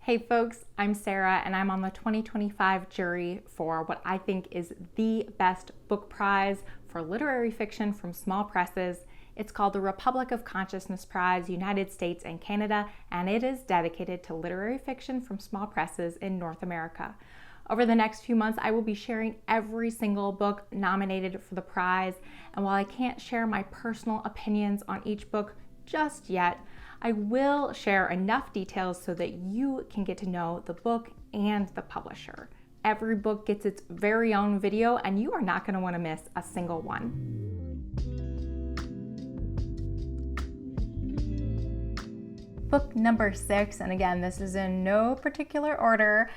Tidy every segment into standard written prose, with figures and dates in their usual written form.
Hey folks, I'm Sarah and I'm on the 2025 jury for what I think is the best book prize for literary fiction from small presses. It's called the Republic of Consciousness Prize, United States and Canada, and it is dedicated to literary fiction from small presses in North America. Over the next few months, I will be sharing every single book nominated for the prize, and while I can't share my personal opinions on each book just yet, I will share enough details so that you can get to know the book and the publisher. Every book gets its very own video, and you are not going to want to miss a single one. Book number 6, and again, this is in no particular order.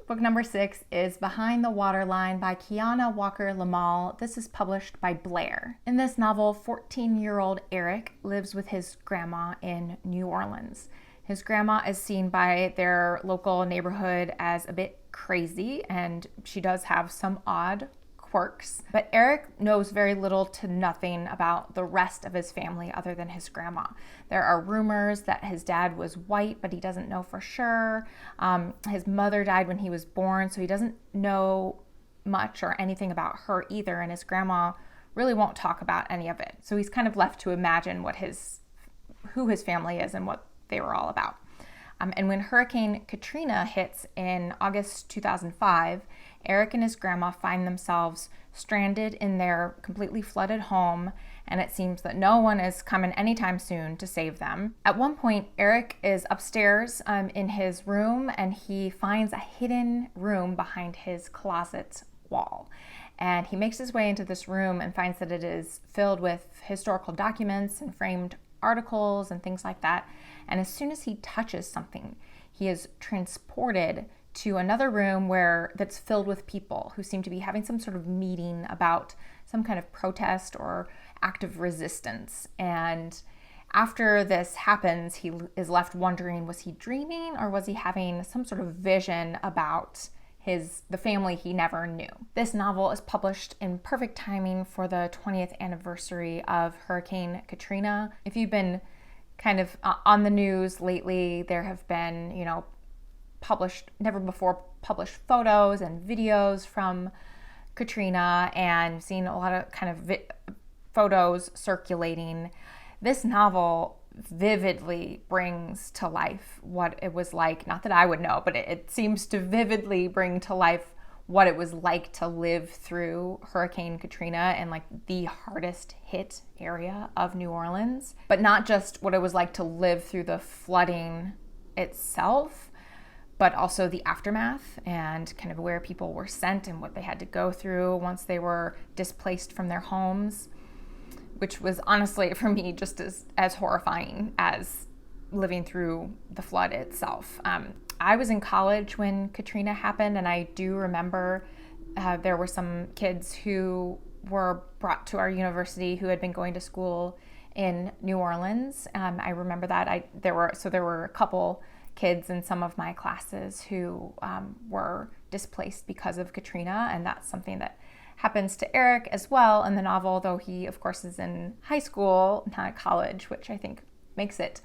Book number 6 is Behind the Waterline by Kionna Walker LeMalle. This is published by Blair. In this novel, 14-year-old Eric lives with his grandma in New Orleans. His grandma is seen by their local neighborhood as a bit crazy, and she does have some odd quirks. But Eric knows very little to nothing about the rest of his family other than his grandma. There are rumors that his dad was white, but he doesn't know for sure. His mother died when he was born, so he doesn't know much or anything about her either, and his grandma really won't talk about any of it. So he's kind of left to imagine who his family is and what they were all about. And when Hurricane Katrina hits in August 2005, Eric and his grandma find themselves stranded in their completely flooded home, and it seems that no one is coming anytime soon to save them. At one point, Eric is upstairs in his room, and he finds a hidden room behind his closet wall. And he makes his way into this room and finds that it is filled with historical documents and framed articles and things like that. And as soon as he touches something, he is transported to another room that's filled with people who seem to be having some sort of meeting about some kind of protest or act of resistance. And after this happens, he is left wondering, was he dreaming or was he having some sort of vision about the family he never knew? This novel is published in perfect timing for the 20th anniversary of Hurricane Katrina. If you've been kind of on the news lately, there have been, never before published photos and videos from Katrina, and seen a lot of kind of photos circulating. This novel vividly brings to life what it was like, not that I would know, but it seems to vividly bring to life what it was like to live through Hurricane Katrina in like the hardest hit area of New Orleans, but not just what it was like to live through the flooding itself, but also the aftermath and kind of where people were sent and what they had to go through once they were displaced from their homes, which was honestly for me just as horrifying as living through the flood itself. I was in college when Katrina happened, and I do remember there were some kids who were brought to our university who had been going to school in New Orleans. I remember that there were a couple kids in some of my classes who were displaced because of Katrina, and that's something that happens to Eric as well in the novel, though he, of course, is in high school, not at college, which I think makes it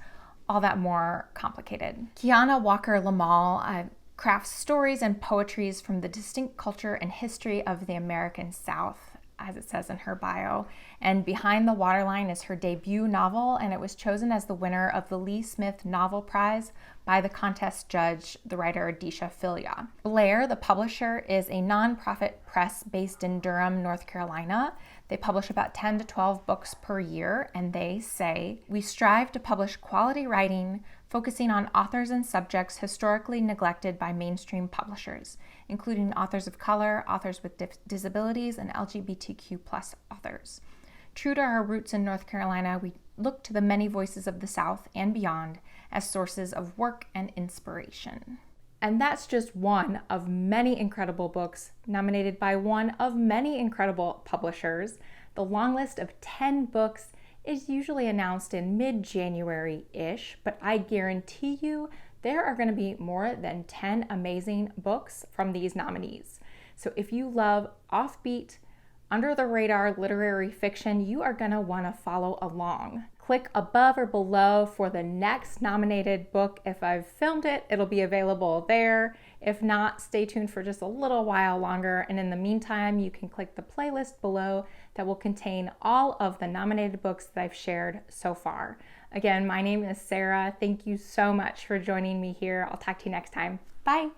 all that more complicated. Kionna Walker LeMalle crafts stories and poetries from the distinct culture and history of the American South, as it says in her bio. And Behind the Waterline is her debut novel, and it was chosen as the winner of the Lee Smith Novel Prize by the contest judge, the writer Deisha Filia. Blair, the publisher, is a nonprofit press based in Durham, North Carolina. They publish about 10 to 12 books per year, and they say, "We strive to publish quality writing, focusing on authors and subjects historically neglected by mainstream publishers, including authors of color, authors with disabilities, and LGBTQ+ authors. True to our roots in North Carolina, we look to the many voices of the South and beyond as sources of work and inspiration." And that's just one of many incredible books nominated by one of many incredible publishers. The long list of 10 books is usually announced in mid-January-ish, but I guarantee you there are going to be more than 10 amazing books from these nominees. So if you love offbeat, under the radar literary fiction, you are going to want to follow along. click above or below for the next nominated book. If I've filmed it, it'll be available there. If not, stay tuned for just a little while longer. And in the meantime, you can click the playlist below that will contain all of the nominated books that I've shared so far. Again, my name is Sarah. Thank you so much for joining me here. I'll talk to you next time. Bye.